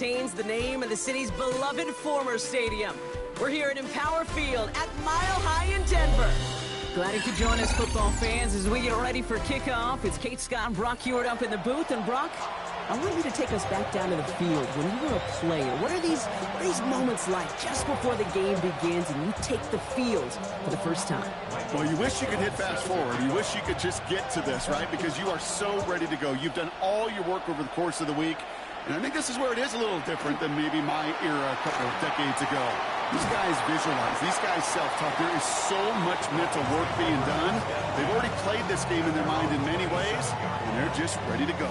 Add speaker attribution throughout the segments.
Speaker 1: retains the name of the city's beloved former stadium. We're here at Empower Field at Mile High in Denver. Glad you could join us, football fans, as we get ready for kickoff. It's Kate Scott and Brock Hewitt up in the booth. And Brock, I want you to take us back down to the field. When you were a player, what are these moments like just before the game begins and you take the field for the first time?
Speaker 2: Well, you wish you could hit fast forward. You wish you could just get to this, right? Because you are so ready to go. You've done all your work over the course of the week. And I think this is where it is a little different than maybe my era a couple of decades ago. These guys visualize. These guys self-talk. There is so much mental work being done. They've already played this game in their mind in many ways, and they're just ready to go.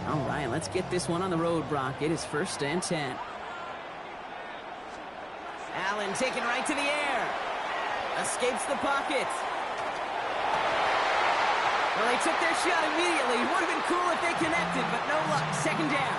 Speaker 1: All right, let's get this one on the road, Brock. It is 1st and 10. Allen taken right to the air. Escapes the pocket. Well, they took their shot immediately. It would have been cool if they connected, but no luck. 2nd down.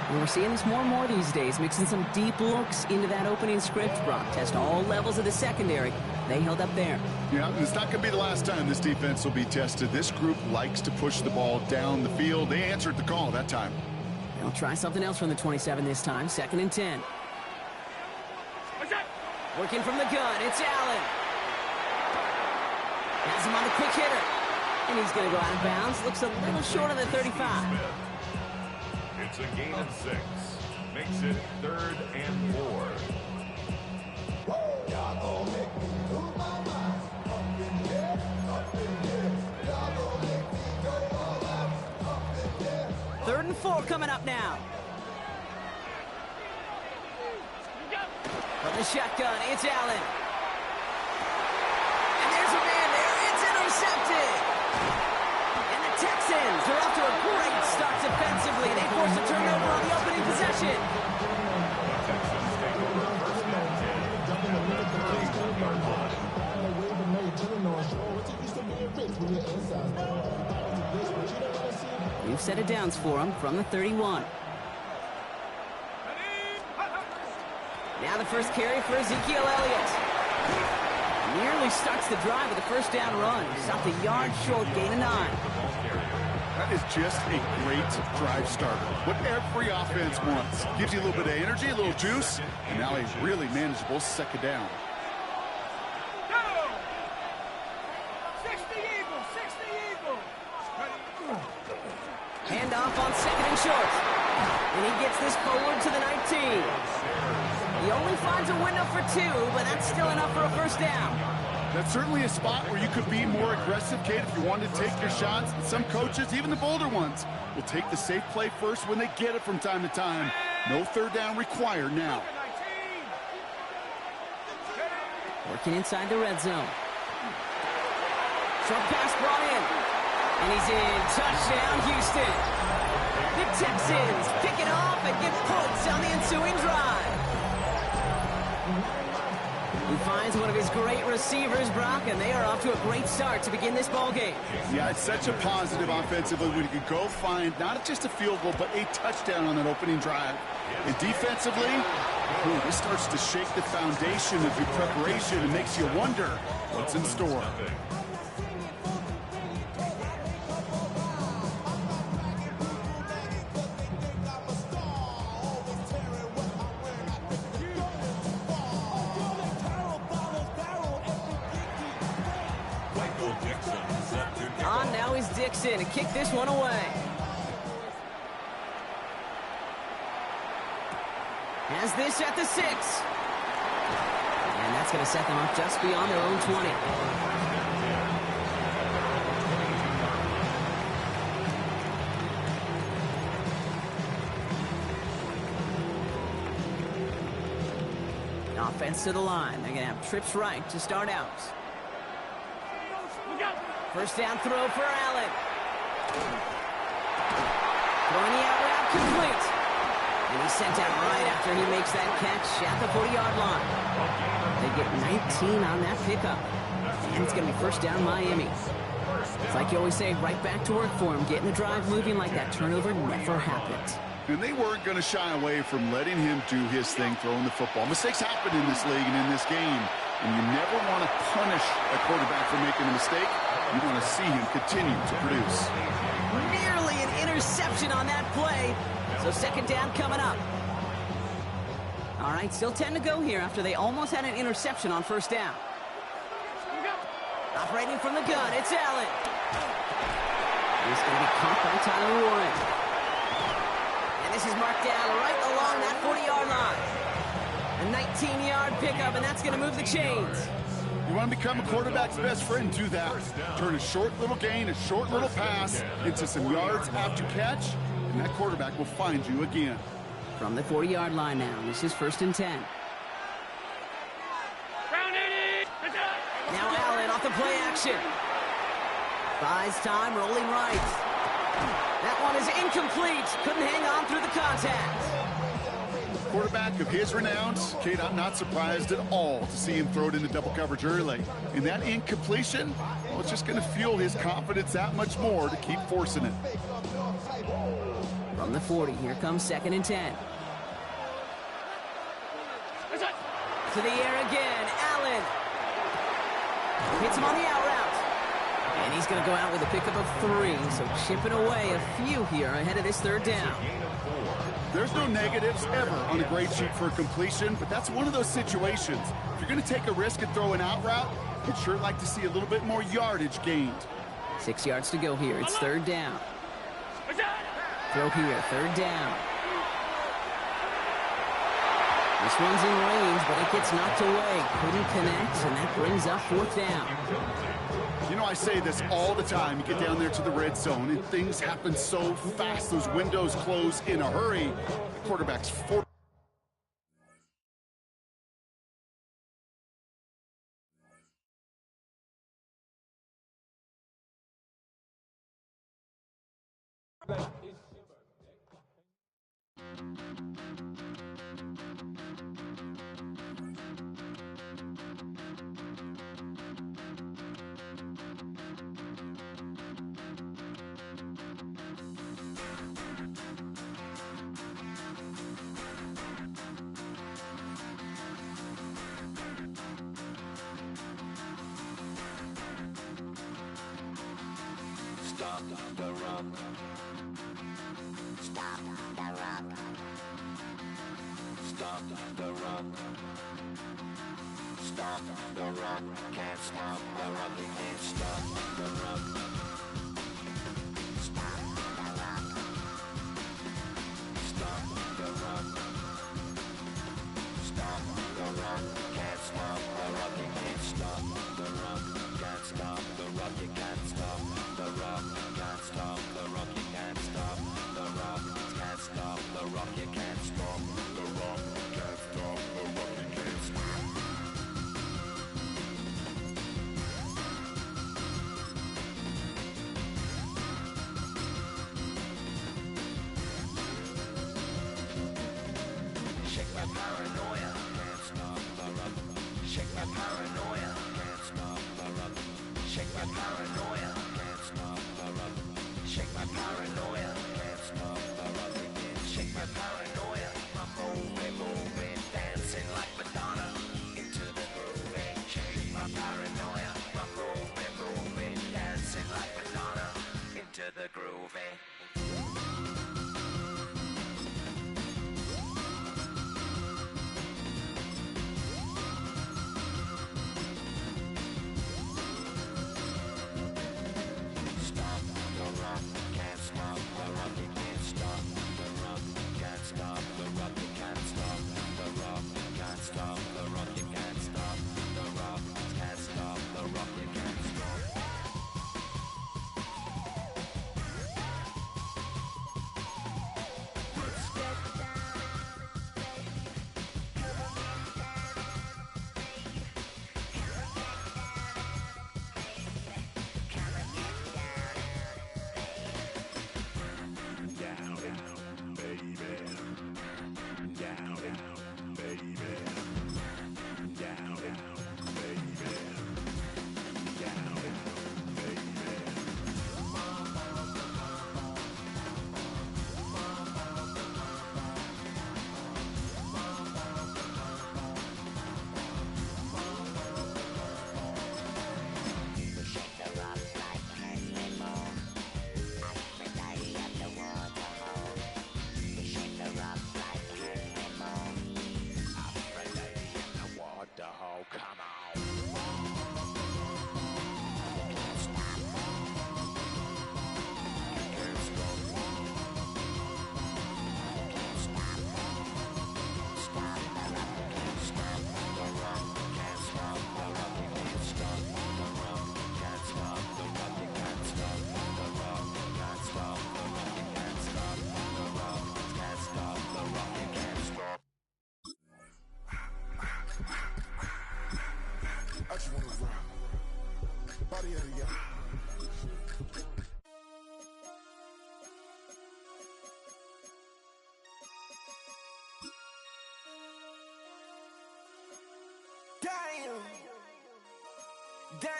Speaker 1: And we're seeing this more and more these days, mixing some deep looks into that opening script, Brock. Test all levels of the secondary. They held up there.
Speaker 2: Yeah, and it's not going to be the last time this defense will be tested. This group likes to push the ball down the field. They answered the call that time.
Speaker 1: They'll try something else from the 27 this time. 2nd and 10. Working from the gun, it's Allen. Has him on the quick hitter. And he's going to go out of bounds. Looks a little short of the 35.
Speaker 3: It's a gain of 6. Makes it 3rd and 4.
Speaker 1: 3rd and 4 coming up now. From the shotgun, it's Allen. And there's a man there. It's intercepted. And the Texans are off to a great start defensively. They force a turnover on the opening possession. We've set it downs for him from the 31. Now the first carry for Ezekiel Elliott. Nearly starts the drive with a 1st down run. Stopped a yard short, gain of 9.
Speaker 2: That is just a great drive starter. What every offense wants. Gives you a little bit of energy, a little juice, and now a really manageable 2nd down.
Speaker 1: Hand off on 2nd and short. And he gets this forward to the 19. He only finds a window for 2, but that's still enough for a 1st down.
Speaker 2: That's certainly a spot where you could be more aggressive, Kate, if you wanted to take your shots. Some coaches, even the bolder ones, will take the safe play first when they get it from time to time. No 3rd down required now.
Speaker 1: Working inside the red zone. Short pass brought in. And he's in. Touchdown, Houston. The Texans pick it off and get points on the ensuing drive. He finds one of his great receivers, Brock, and they are off to a great start to begin this ball game.
Speaker 2: Yeah, it's such a positive offensively when you can go find not just a field goal, but a touchdown on that opening drive. And defensively, this starts to shake the foundation of your preparation and makes you wonder what's in store.
Speaker 1: On now is Dixon to kick this one away. Has this at the 6. And that's going to set them up just beyond their own 20. Offense to the line. They're going to have trips right to start out. 1st down throw for Allen. Throwing the out route complete. And he's sent out right after he makes that catch at the 40-yard line. They get 19 on that pickup. And it's going to be 1st down Miami. It's like you always say, right back to work for him. Getting the drive moving like that turnover never happened.
Speaker 2: And they weren't going to shy away from letting him do his thing, throwing the football. Mistakes happen in this league and in this game. And you never want to punish a quarterback for making a mistake. You want to see him continue to produce.
Speaker 1: Nearly an interception on that play. So second down coming up. All right, still 10 to go here after they almost had an interception on first down. Operating from the gun, it's Allen. He's going to be caught by Tyler Warren. And this is marked down right along that 40-yard line. A 19-yard pickup, and that's going to move the chains.
Speaker 2: You want to become a quarterback's best friend, do that. Turn a short little gain, a short little pass into some yards after catch, and that quarterback will find you again.
Speaker 1: From the 40-yard line now, this is 1st and 10. Now Allen off the play action. Buys time, rolling right. That one is incomplete. Couldn't hang on through the contact.
Speaker 2: Quarterback of his renowned, Kate, I'm not surprised at all to see him throw it into double coverage early. And that incompletion, well, it's just going to fuel his confidence that much more to keep forcing it.
Speaker 1: From the 40, here comes 2nd and 10. To the air again, Allen. Hits him on the out route. And he's going to go out with a pickup of 3, so chipping away a few here ahead of this 3rd down.
Speaker 2: There's no negatives ever on a grade sheet for a completion, but that's one of those situations. If you're going to take a risk and throw an out route, you'd sure like to see a little bit more yardage gained.
Speaker 1: 6 yards to go here. It's 3rd down. Throw here, 3rd down. This one's in range, but it gets knocked away. Couldn't connect, and that brings up 4th down.
Speaker 2: You know, I say this all the time. You get down there to the red zone, and things happen so fast. Those windows close in a hurry. The quarterback's forced.
Speaker 4: Stop the run. Stop the run. Stop the run. Stop the run. Can't stop the run. We can't stop the run. Stop the run. Stop the run. Stop the run. Can't stop the run. We can't stop the run. Can't stop the run. You can't stop the run. Can't stop the run. You can't stop the run. Can't stop the run. You can't stop the run. Can't stop the run. You can't stop. Shake my paranoia. Can't stop the run. Shake my paranoia. Can't stop the run. Shake my paranoia. Can't stop the run. Shake my paranoia. Can't stop the run. Shake my paranoia. I'm moving, dancing like Madonna into the groove. Shake my paranoia. I'm moving, dancing like Madonna into the groove. Stop the run, can't stop the run, you can't stop the run, can't stop the run, you can't stop the run, can't stop the run, you can't stop the run, can't stop the run, you can't stop. Damn.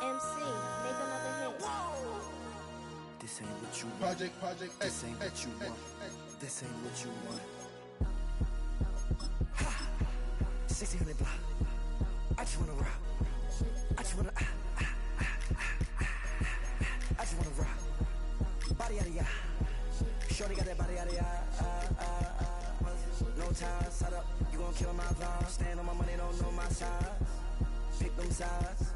Speaker 5: MC, make another hit.
Speaker 4: This ain't what you want.
Speaker 6: Project
Speaker 4: This ain't what you want. This ain't what you want. 1600 block. I just wanna rock. I just wanna I just wanna rock. Body out of ya. Shorty got that body out of ya. No ties, set up. You gon' kill my vibe. Stand on my money, don't know my size. Pick them sides,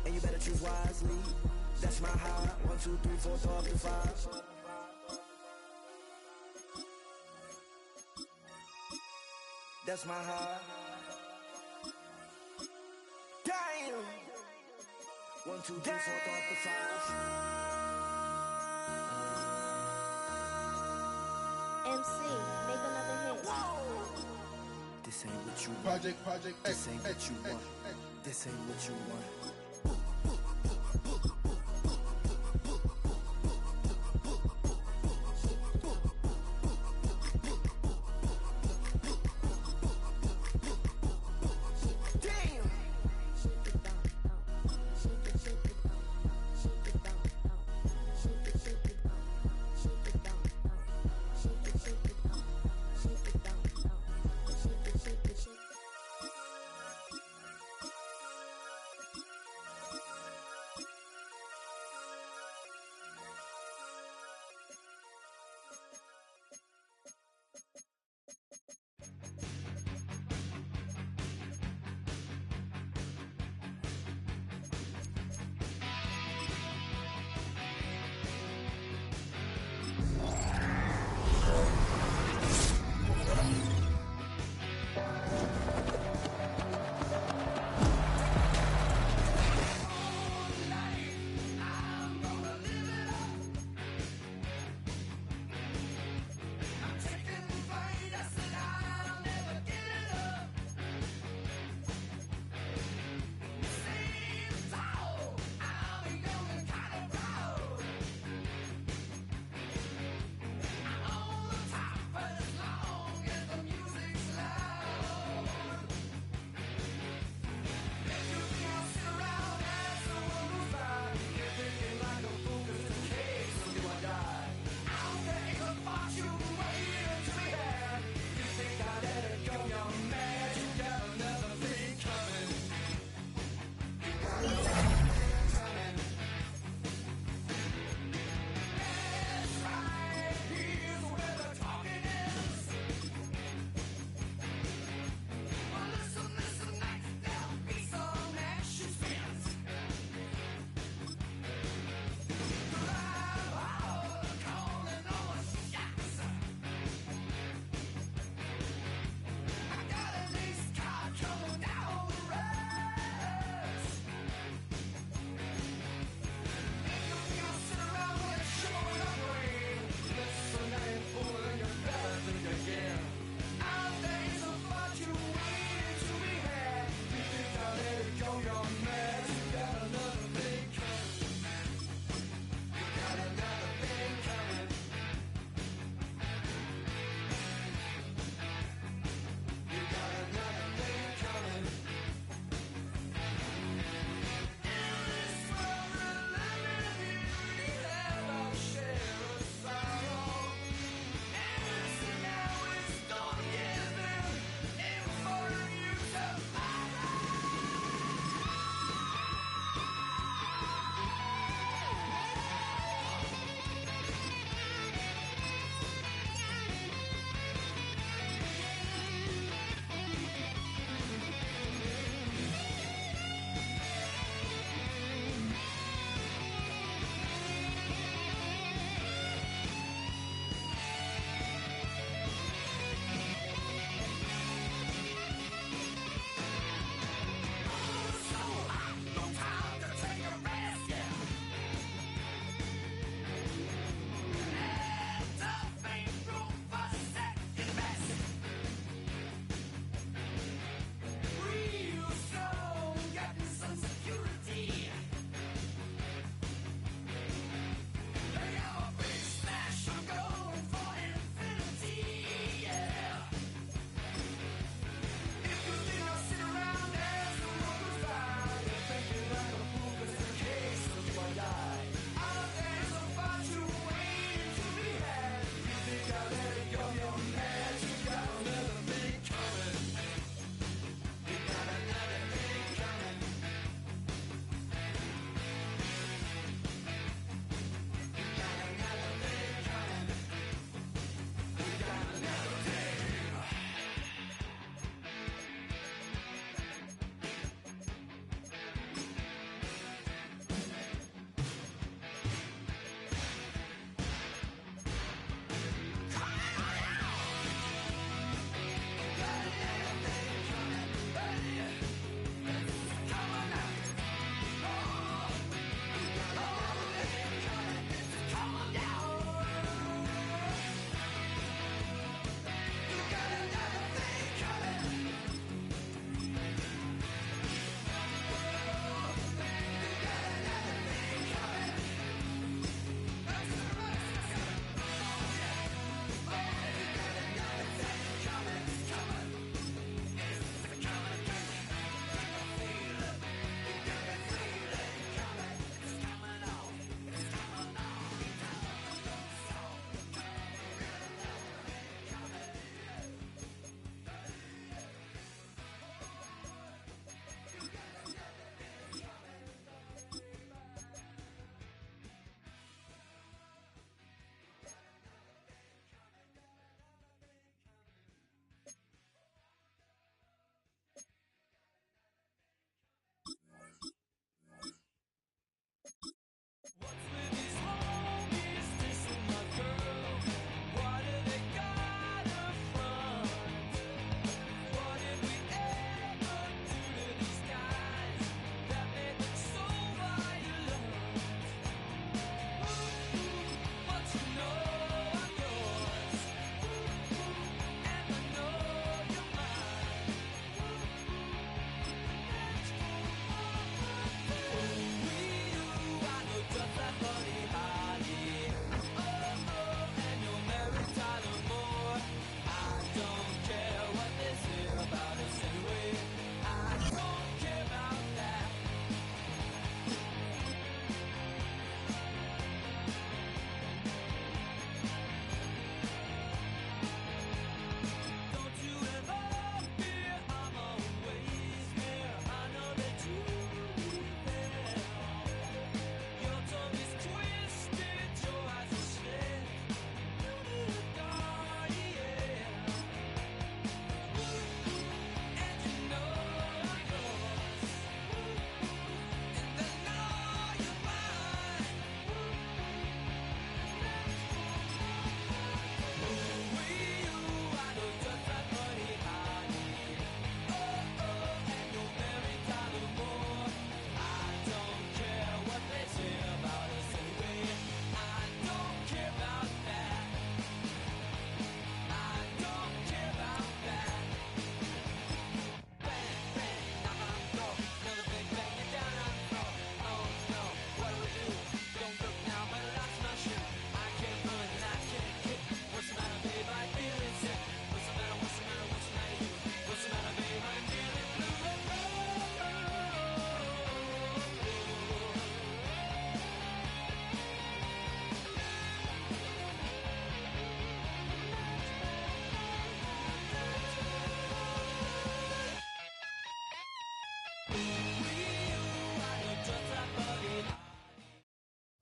Speaker 4: and you better choose wisely. That's my high. 1, 2, 3, 4, throw up to 5. That's my high. Damn. 1, 2, 3, 4, throw up to 5.
Speaker 5: MC, make another hit.
Speaker 4: This ain't what you want.
Speaker 6: Project
Speaker 4: This ain't what you want. This ain't what you want.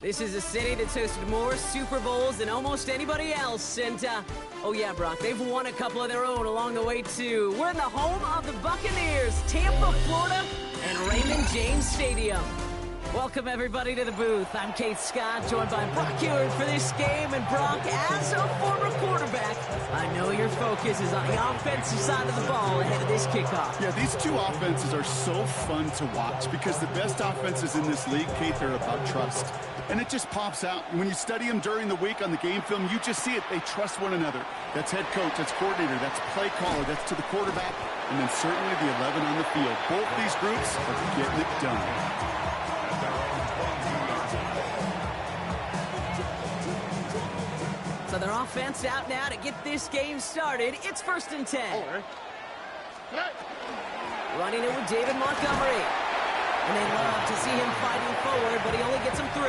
Speaker 1: This is a city that's hosted more Super Bowls than almost anybody else. And, oh yeah, Brock, they've won a couple of their own along the way, too. We're in the home of the Buccaneers, Tampa, Florida, and Raymond James Stadium. Welcome, everybody, to the booth. I'm Kate Scott, joined by Brock Huard for this game. And, Brock, as a former quarterback, I know your focus is on the offensive side of the ball ahead of this kickoff.
Speaker 2: Yeah, these two offenses are so fun to watch because the best offenses in this league, Kate, they're about trust. And it just pops out. When you study them during the week on the game film, you just see it. They trust one another. That's head coach, that's coordinator, that's play caller, that's to the quarterback, and then certainly the 11 on the field. Both these groups are getting it done.
Speaker 1: So their offense out now to get this game started. It's 1st and 10. Running it with David Montgomery. And they love to see him fighting forward, but he only gets him 3.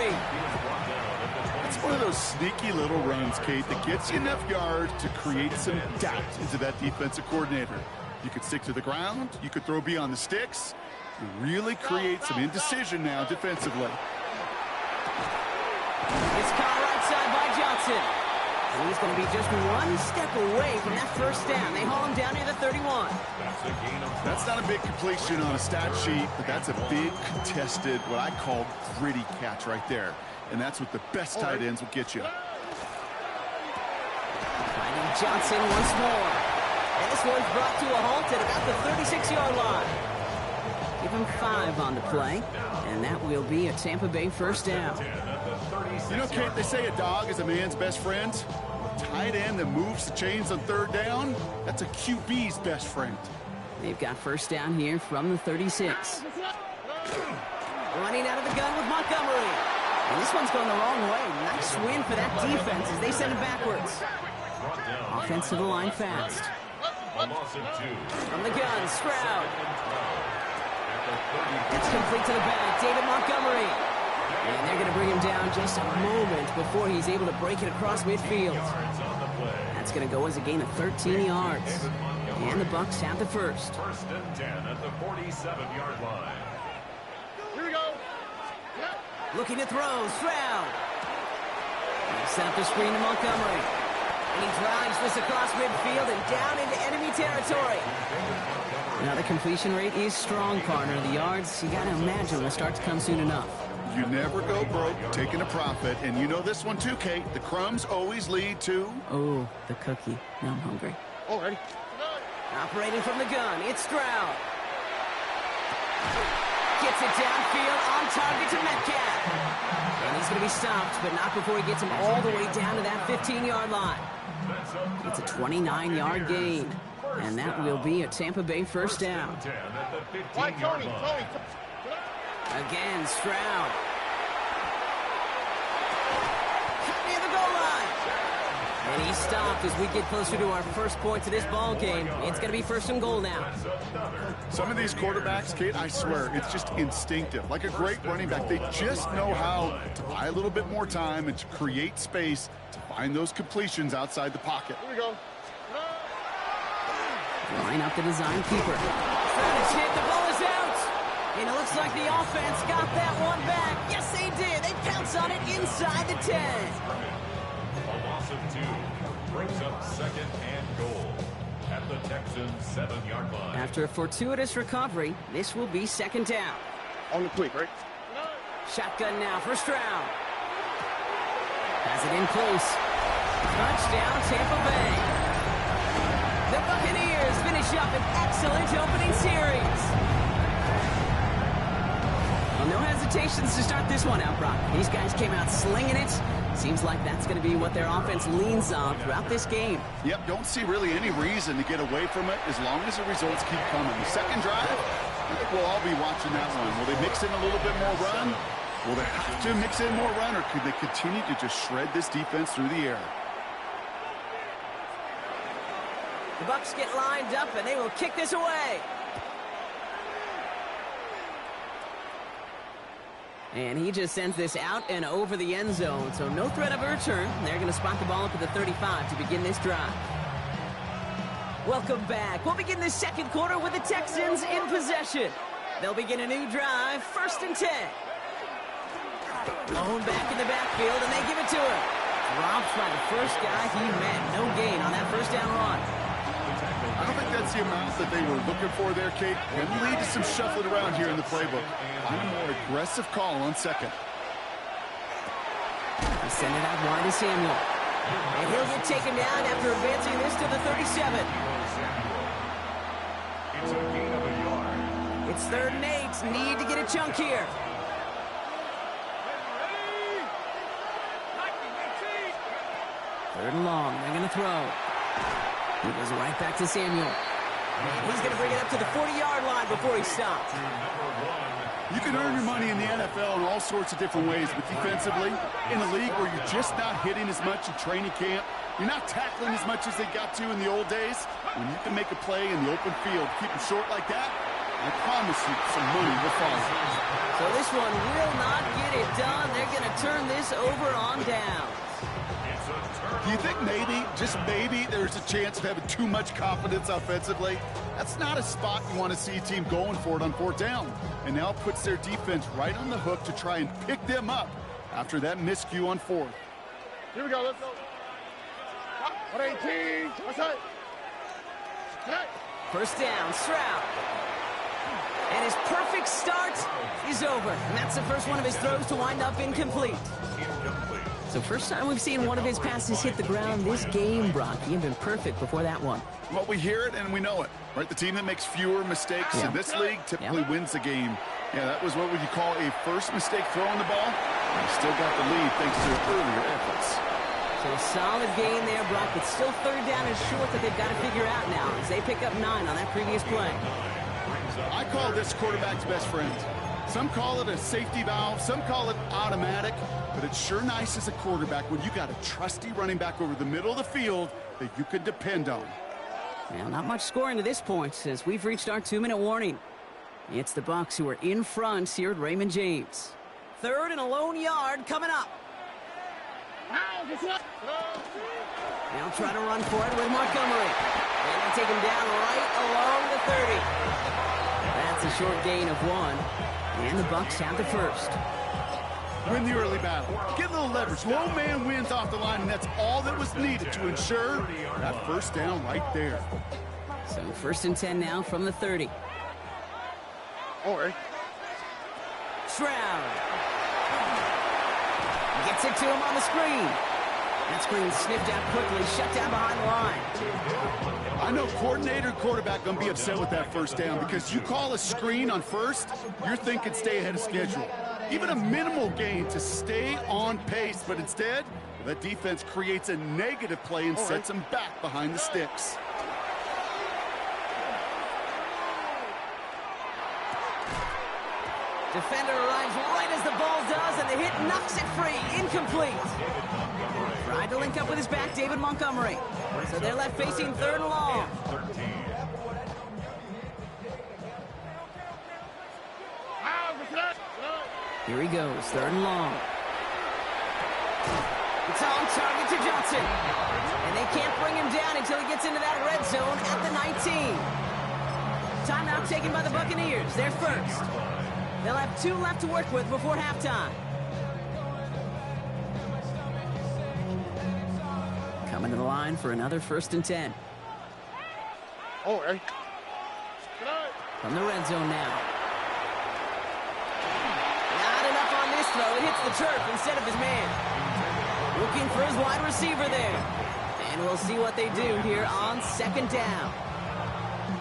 Speaker 2: It's one of those sneaky little runs, Kate, that gets you enough yards to create some doubt into that defensive coordinator. You could stick to the ground. You could throw beyond the sticks. You really create some indecision now defensively.
Speaker 1: It's caught right side by Johnson. And he's going to be just one step away from that first down. They haul him down near the 31.
Speaker 2: That's not a big completion on a stat sheet, but that's a big contested, what I call gritty catch right there. And that's what the best tight ends will get you.
Speaker 1: Finding Johnson once more. And this one's brought to a halt at about the 36-yard line. Give him 5 on the play, and that will be a Tampa Bay first down.
Speaker 2: You know, Kate, they say a dog is a man's best friend. Tight end that moves the chains on 3rd down, that's a QB's best friend.
Speaker 1: They've got first down here from the 36. Running out of the gun with Montgomery. And this one's going the wrong way. Nice win for that defense as they send it backwards. Offense to the line fast. From the gun, Stroud. It's complete to the back, David Montgomery. And they're going to bring him down just a moment before he's able to break it across midfield. That's going to go as a gain of 13 yards. And the Bucs have the first.
Speaker 3: 1st and 10 at the 47-yard line.
Speaker 6: Here we go.
Speaker 1: Looking to throw, Stroud. They set up the screen to Montgomery. And he drives this across midfield and down into enemy territory. Now the completion rate is strong, partner. The yards, you got to imagine, will start to come soon enough.
Speaker 2: You never go broke taking a profit, and you know this one too, Kate. The crumbs always lead to...
Speaker 1: Oh, the cookie. Now I'm hungry.
Speaker 6: Already.
Speaker 1: Operating from the gun, it's Stroud. Gets it downfield, on target to Metcalf. And he's going to be stopped, but not before he gets him all the way down to that 15-yard line. It's a 29-yard gain, and that will be a Tampa Bay first down.
Speaker 6: Tony.
Speaker 1: Again, Stroud. Near the goal line. And he stopped as we get closer to our first point to this ball game. It's going to be 1st and goal now.
Speaker 2: Some of these quarterbacks, Kate, I swear, it's just instinctive. Like a great running back, they just know how to buy a little bit more time and to create space to find those completions outside the pocket.
Speaker 6: Here we go.
Speaker 1: Line up the design keeper. Trying to chip, the ball is out. And it looks like the offense got that one back. Yes, they did. They pounce on it inside the 10.
Speaker 3: A loss of 2 brings up 2nd and goal at the Texans' 7-yard line.
Speaker 1: After a fortuitous recovery, this will be 2nd down.
Speaker 6: On the quick, right?
Speaker 1: Shotgun now for Stroud. Has it in close. Touchdown, Tampa Bay. The Buccaneers finish up an excellent opening series. Well, no hesitations to start this one out, Brock. These guys came out slinging it. Seems like that's going to be what their offense leans on throughout this game.
Speaker 2: Yep, don't see really any reason to get away from it as long as the results keep coming. The second drive, I think we'll all be watching that one. Will they mix in a little bit more run? Will they have to mix in more run, or could they continue to just shred this defense through the air?
Speaker 1: The Bucs get lined up, and they will kick this away. And he just sends this out and over the end zone, so no threat of a return. They're going to spot the ball up at the 35 to begin this drive. Welcome back. We'll begin the second quarter with the Texans in possession. They'll begin a new drive, 1st and 10. Lone back in the backfield, and they give it to him. Drops by the first guy he met. No gain on that first down run.
Speaker 2: I don't think that's the amount that they were looking for there, Kate. Can lead to some shuffling around here in the playbook. On a more aggressive call on 2nd.
Speaker 1: They send it out wide to Samuel. And he'll get taken down after advancing this to the 37.
Speaker 3: It's a gain of a yard.
Speaker 1: It's 3rd and 8. Need to get a chunk here. 3rd and long. They're going to throw. He goes right back to Samuel. And he's going to bring it up to the 40-yard line before he stops.
Speaker 2: You can earn your money in the NFL in all sorts of different ways, but defensively, in a league where you're just not hitting as much in training camp, you're not tackling as much as they got to in the old days, when you can make a play in the open field, keep them short like that, I promise you some money will follow.
Speaker 1: So this one will not get it done. They're going to turn this over on downs.
Speaker 2: Do you think maybe, just maybe, there's a chance of having too much confidence offensively? That's not a spot you want to see a team going for it on 4th down. And now it puts their defense right on the hook to try and pick them up after that miscue on 4th.
Speaker 6: Here we go. Let's go. 118. What's that? Hey.
Speaker 1: 1st down, Stroud. And his perfect start is over. And that's the first one of his throws to wind up incomplete. So first time we've seen one of his passes hit the ground this game, Brock. He had been perfect before that one.
Speaker 2: Well, we hear it and we know it, right? The team that makes fewer mistakes in this league typically wins the game. Yeah, that was what would you call a first mistake throwing the ball. He still got the lead thanks to earlier efforts.
Speaker 1: So a solid gain there, Brock, but still 3rd down is short that they've got to figure out now as they pick up 9 on that previous play.
Speaker 2: I call this quarterback's best friend. Some call it a safety valve, some call it automatic, but it's sure nice as a quarterback when you got a trusty running back over the middle of the field that you can depend on.
Speaker 1: Well, not much scoring to this point since we've reached our 2-minute warning. It's the Bucs who are in front here at Raymond James. 3rd and a lone yard coming up. Now try to run for it with Montgomery. And they take him down right along the 30. That's a short gain of 1. And the Bucs have the first.
Speaker 2: Win the early battle. Get a little leverage. Low man wins off the line, and that's all that was needed to ensure that 1st down right there.
Speaker 1: So 1st and 10 now from the 30.
Speaker 6: All right.
Speaker 1: Stroud. Gets it to him on the screen. That screen sniffed out quickly, shut down behind the line.
Speaker 2: I know coordinator and quarterback going to be upset with that 1st down because you call a screen on 1st, you're thinking stay ahead of schedule. Even a minimal gain to stay on pace, but instead, that defense creates a negative play and sets them back behind the sticks.
Speaker 1: Defender arrives right as the ball does, and the hit knocks it free. Incomplete. Tried to link up with his back, David Montgomery. So they're left facing 3rd and long. Here he goes, 3rd and long. It's on target to Johnson. And they can't bring him down until he gets into that red zone at the 19. Timeout taken by the Buccaneers. They're first. They'll have 2 left to work with before halftime. Coming to the line for another 1st and 10.
Speaker 6: All right.
Speaker 1: From the red zone now. Not enough on this throw. It hits the turf instead of his man. Looking for his wide receiver there. And we'll see what they do here on 2nd down.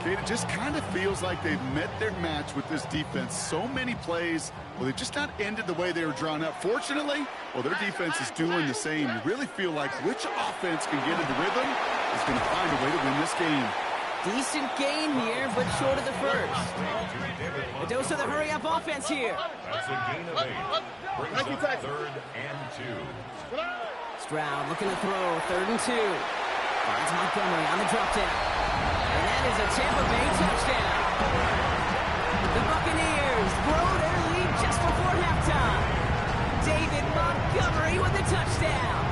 Speaker 2: Kate, it just kind of feels like they've met their match with this defense. So many plays, well, they've just not ended the way they were drawn up. Fortunately, well, their defense is doing the same. You really feel like which offense can get into rhythm is going to find a way to win this game.
Speaker 1: Decent gain here, but short of the first. A dose of the hurry-up offense here.
Speaker 3: That's a gain of 8. Brings up 3rd and 2.
Speaker 1: Stroud looking to throw, 3rd and 2. Finds Montgomery on the drop down. And that is a Tampa Bay touchdown. The Buccaneers grow their lead just before halftime. David Montgomery with the touchdown.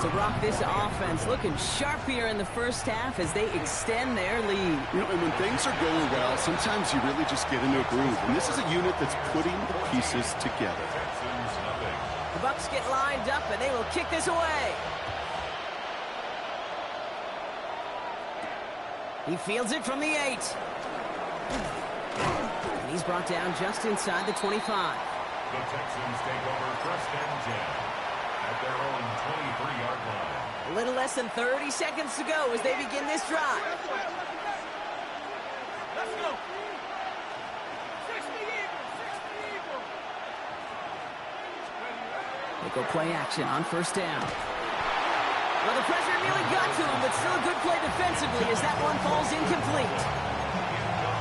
Speaker 1: So, Brock, this offense looking sharp here in the first half as they extend their lead.
Speaker 2: You know, and when things are going well, sometimes you really just get into a groove. And this is a unit that's putting the pieces together.
Speaker 1: The Bucs get lined up, and they will kick this away. He fields it from the 8. And he's brought down just inside the 25.
Speaker 3: The Texans take over first and 10 at their own 23-yard line.
Speaker 1: A little less than 30 seconds to go as they begin this drive.
Speaker 6: Let's go.
Speaker 1: They go play action on first down. Well, the pressure nearly got to him, but still a good play defensively as that one falls incomplete.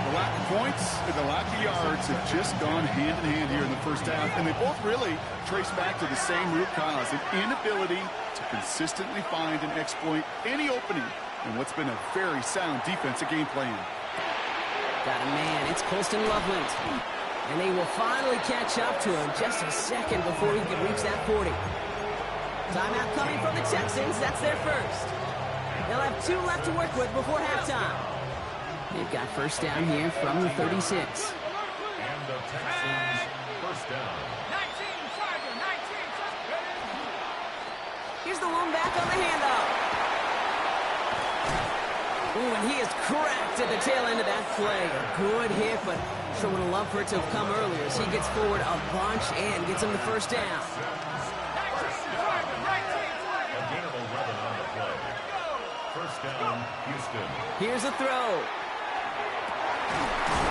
Speaker 2: The lack of points and the lack of yards have just gone hand in hand here in the first half, and they both really trace back to the same root cause, an inability to consistently find and exploit any opening in what's been a very sound defensive game plan.
Speaker 1: Got a man, it's Colston Loveland. And they will finally catch up to him just a second before he can reach that 40. Timeout coming from the Texans. That's their first. They'll have 2 left to work with before halftime. They've got first down here from the 36.
Speaker 3: And the Texans first down.
Speaker 6: 19, Tiger, 19.
Speaker 1: Here's the lone back on the handoff. Ooh, and he is cracked at the tail end of that play. A good hit, but sure would have loved for it to have come earlier as he gets forward a bunch and gets him the first down.
Speaker 3: First down, Houston.
Speaker 1: Here's a throw.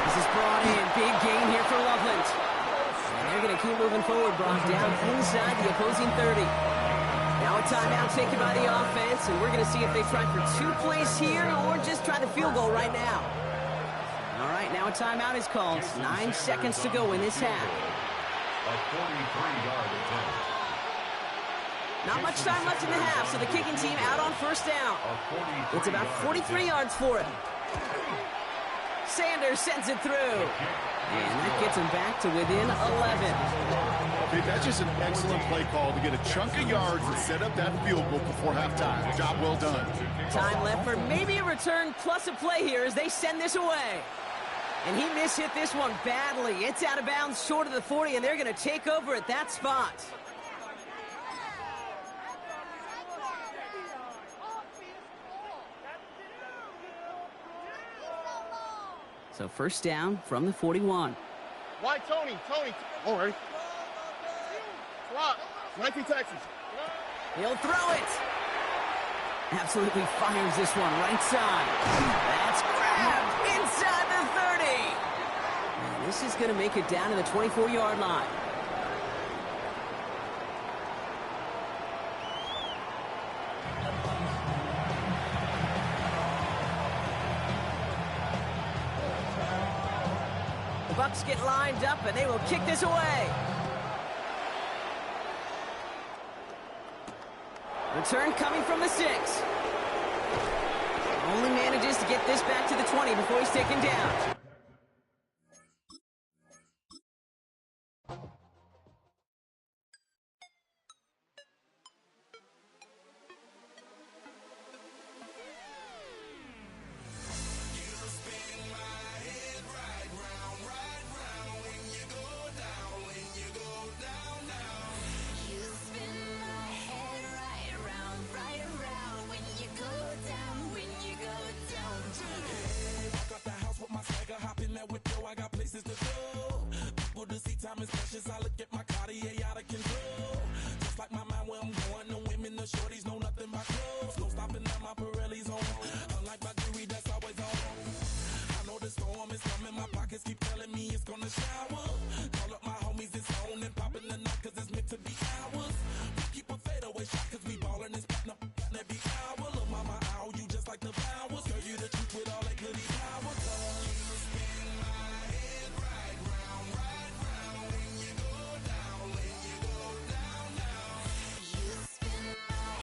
Speaker 1: This is brought in. Big gain here for Loveland. And they're going to keep moving forward, brought down inside the opposing 30. Now a timeout taken by the offense, and we're going to see if they try for 2 plays here or just try the field goal right now. All right, now a timeout is called. 9 seconds to go in this half.
Speaker 3: A 43-yard attempt.
Speaker 1: Not much time left in the half, so the kicking team out on first down. It's about 43 yards for it. Sanders sends it through. And that gets him back to within 11.
Speaker 2: Okay, that's just an excellent play call to get a chunk of yards and set up that field goal before halftime. Job well done.
Speaker 1: Time left for maybe a return plus a play here as they send this away. And he mishit this one badly. It's out of bounds short of the 40, and they're going to take over at that spot. So first down from the 41.
Speaker 6: Why, Tony? All right. Swap. 19 Texans.
Speaker 1: He'll throw it. Absolutely fires this one right side. That's grabbed inside the 30. And this is going to make it down to the 24-yard line. The Bucs get lined up, and they will kick this away. Return coming from the 6. Only manages to get this back to the 20 before he's taken down.